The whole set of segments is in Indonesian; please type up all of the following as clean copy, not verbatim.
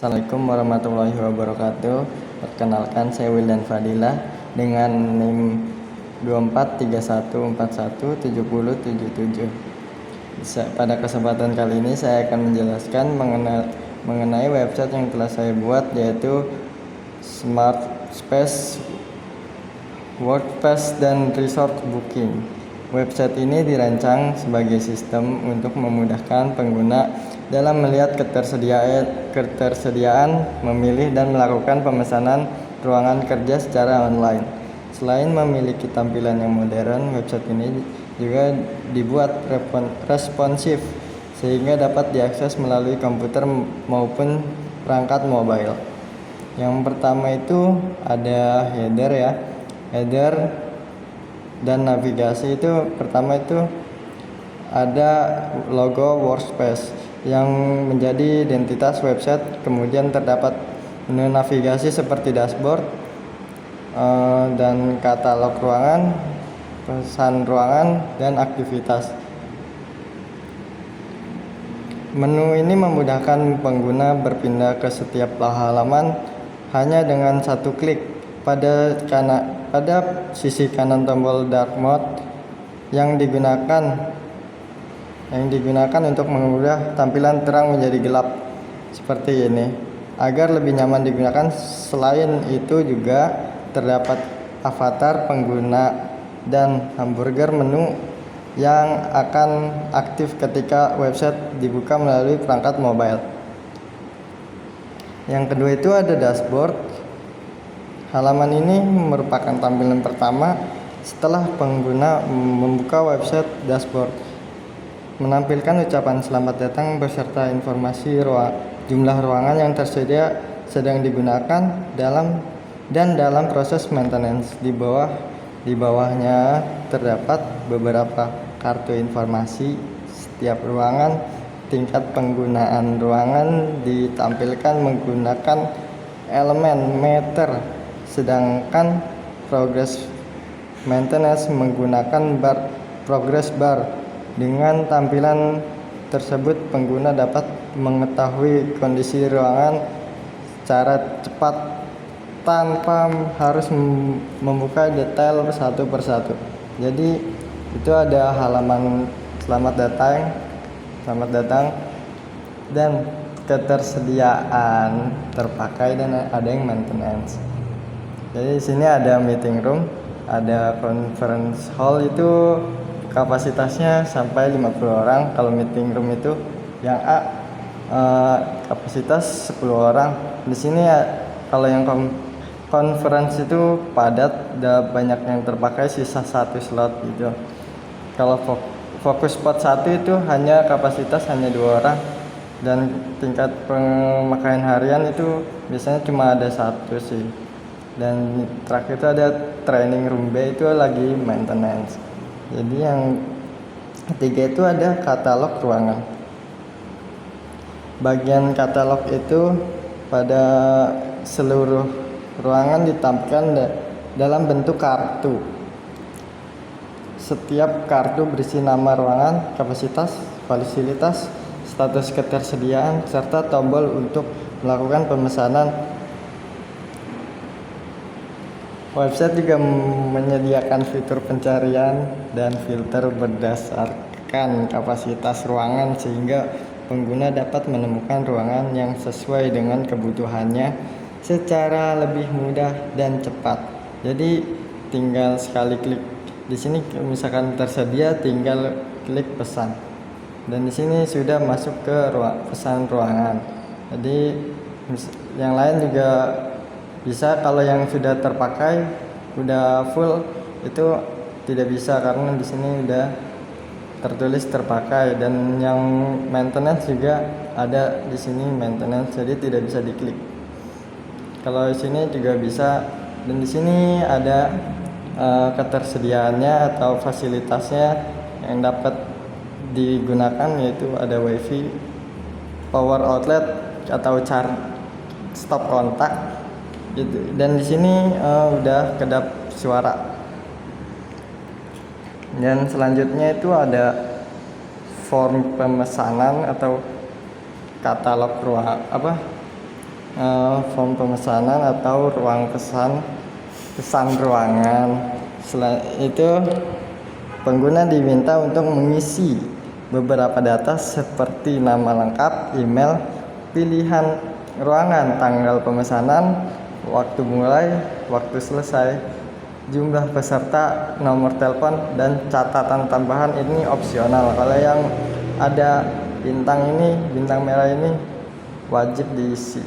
Assalamualaikum warahmatullahi wabarakatuh. Perkenalkan, saya Wildan Fadilah dengan NIM 2431417077. Pada kesempatan kali ini saya akan menjelaskan mengenai website yang telah saya buat, yaitu Smart Space Workspace dan Resort Booking. Website ini dirancang sebagai sistem untuk memudahkan pengguna dalam melihat ketersediaan, memilih dan melakukan pemesanan ruangan kerja secara online. Selain memiliki tampilan yang modern, website ini juga dibuat responsif sehingga dapat diakses melalui komputer maupun perangkat mobile. Yang pertama itu ada header dan navigasi. Itu pertama itu ada logo workspace yang menjadi identitas website. Kemudian terdapat menu navigasi seperti dashboard dan katalog ruangan, pesan ruangan, dan aktivitas. Menu ini memudahkan pengguna berpindah ke setiap halaman hanya dengan satu klik. Pada sisi kanan tombol dark mode yang digunakan untuk mengubah tampilan terang menjadi gelap seperti ini agar lebih nyaman digunakan. Selain itu juga terdapat avatar pengguna dan hamburger menu yang akan aktif ketika website dibuka melalui perangkat mobile. Yang kedua itu ada dashboard. Halaman ini merupakan tampilan pertama setelah pengguna membuka website. Dashboard menampilkan ucapan selamat datang beserta informasi jumlah ruangan yang tersedia, sedang digunakan, dalam proses maintenance. Di bawahnya terdapat beberapa kartu informasi setiap ruangan. Tingkat penggunaan ruangan ditampilkan menggunakan elemen meter, sedangkan progress maintenance menggunakan progress bar. Dengan tampilan tersebut, pengguna dapat mengetahui kondisi ruangan secara cepat tanpa harus membuka detail satu persatu. Jadi itu ada halaman selamat datang dan ketersediaan terpakai, dan ada yang maintenance. Jadi di sini ada meeting room, ada conference hall, itu kapasitasnya sampai 50 orang. Kalau meeting room itu yang kapasitas 10 orang. Di sini kalau yang conference itu padat, ada banyak yang terpakai, sisa 1 slot gitu. Kalau fokus spot 1 itu kapasitas hanya 2 orang, dan tingkat pemakaian harian itu biasanya cuma ada 1 sih. Dan terakhir itu ada training room B, itu lagi maintenance. Jadi yang ketiga itu ada katalog ruangan. Bagian katalog itu pada seluruh ruangan ditampilkan dalam bentuk kartu. Setiap kartu berisi nama ruangan, kapasitas, fasilitas, status ketersediaan, serta tombol untuk melakukan pemesanan. Website juga menyediakan fitur pencarian dan filter berdasarkan kapasitas ruangan, sehingga pengguna dapat menemukan ruangan yang sesuai dengan kebutuhannya secara lebih mudah dan cepat. Jadi tinggal sekali klik. Di sini misalkan tersedia, tinggal klik pesan, dan di sini sudah masuk ke pesan ruangan. Jadi yang lain juga bisa. Kalau yang sudah terpakai, udah full, itu tidak bisa karena di sini udah tertulis terpakai. Dan yang maintenance juga ada di sini maintenance, jadi tidak bisa diklik. Kalau di sini juga bisa, dan di sini ada ketersediaannya atau fasilitasnya yang dapat digunakan, yaitu ada wifi, power outlet atau charge, stop kontak gitu. Dan di sini udah kedap suara. Dan selanjutnya itu ada form pemesanan atau katalog form pemesanan atau ruang pesan ruangan. Selain itu, pengguna diminta untuk mengisi beberapa data seperti nama lengkap, email, pilihan ruangan, tanggal pemesanan, waktu mulai, waktu selesai, jumlah peserta, nomor telepon, dan catatan tambahan ini opsional. Kalau yang ada bintang merah ini wajib diisi.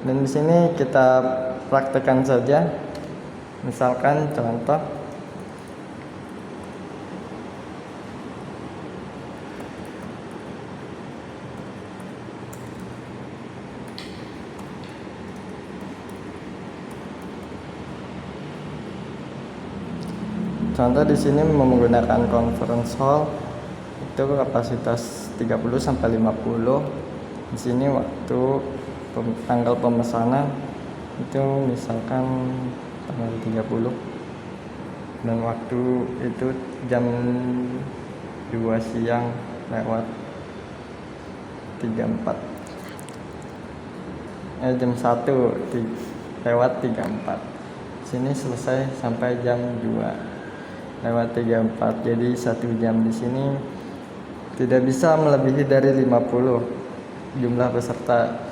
Dan di sini kita praktekkan saja. Misalkan contoh, di sini menggunakan conference hall itu kapasitas 30 sampai 50. Di sini waktu tanggal pemesanan itu misalkan tanggal 30 dan waktu itu jam 2 siang lewat 34, jam 1 lewat 34. Sini selesai sampai jam 2 lewat 34. Jadi 1 jam di sini tidak bisa melebihi dari 50 jumlah peserta.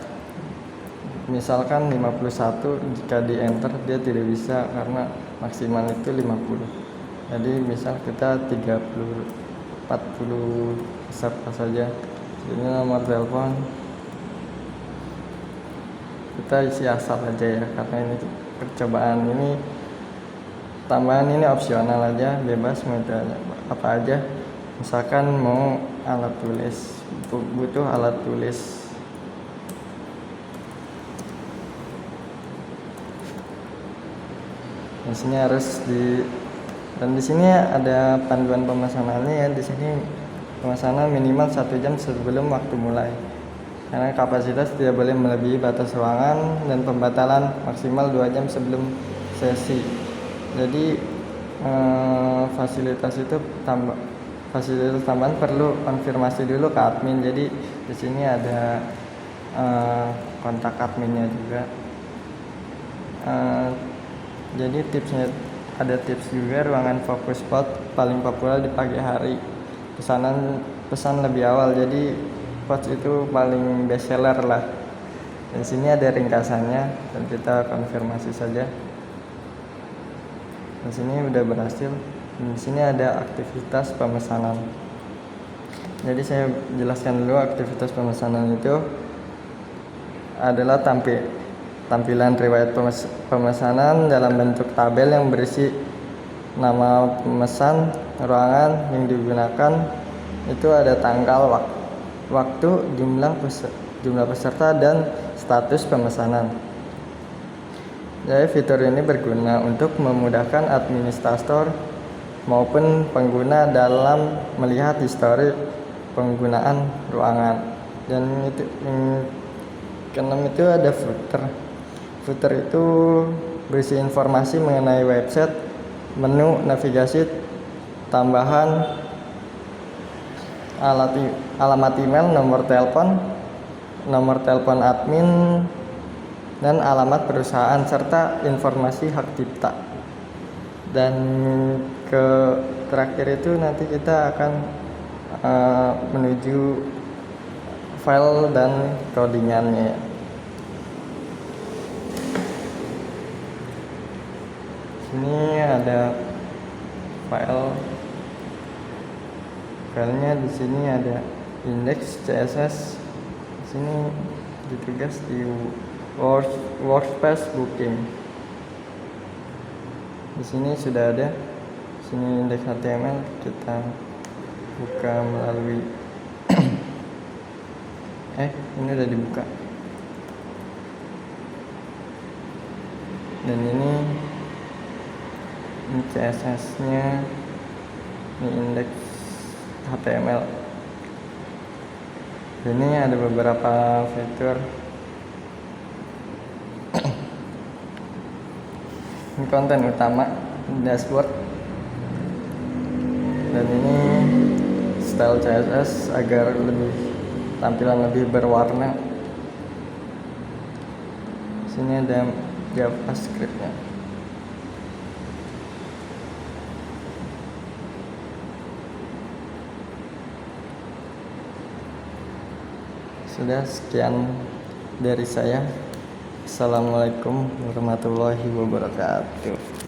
Misalkan 51, jika di enter dia tidak bisa karena maksimal itu 50. Jadi misal kita 40 peserta saja. Ini nomor telepon kita isi asal aja ya, karena ini percobaan, ini tambahan, ini opsional aja, bebas mau apa aja. Misalkan mau alat tulis, butuh alat tulis. Di sini dan di sini ada panduan pemesanannya ya. Di sini pemesanan minimal 1 jam sebelum waktu mulai. Karena kapasitas tidak boleh melebihi batas ruangan dan pembatalan maksimal 2 jam sebelum sesi. Jadi fasilitas tambahan perlu konfirmasi dulu ke admin. Jadi di sini ada kontak adminnya juga. Jadi ada tips juga, ruangan fokus spot paling populer di pagi hari. Pesan lebih awal, jadi post itu paling best seller lah. Di sini ada ringkasannya dan kita konfirmasi saja. Di sini udah berhasil. Di sini ada aktivitas pemesanan. Jadi saya jelaskan dulu, aktivitas pemesanan itu adalah tampilan riwayat pemesanan dalam bentuk tabel yang berisi nama pemesan, ruangan yang digunakan, itu ada tanggal, waktu, jumlah peserta, dan status pemesanan. Jadi fitur ini berguna untuk memudahkan administrator maupun pengguna dalam melihat histori penggunaan ruangan. Dan itu keenam itu ada footer. Footer itu berisi informasi mengenai website, menu, navigasi, tambahan, alamat email, nomor telepon admin, dan alamat perusahaan, serta informasi hak cipta. Dan terakhir itu nanti kita akan menuju file dan codingannya. Ini ada filenya. Di sini ada index CSS. Di sini ditugas di WordPress booking. Di sini sudah ada. Di sini index HTML, kita buka melalui ini udah dibuka. Dan ini CSS-nya, ini indeks HTML. Ini ada beberapa fitur. Ini konten utama, dashboard. Dan ini style CSS agar tampilan lebih berwarna. Sini ada JavaScript-nya. Sudah, sekian dari saya. Assalamualaikum warahmatullahi wabarakatuh.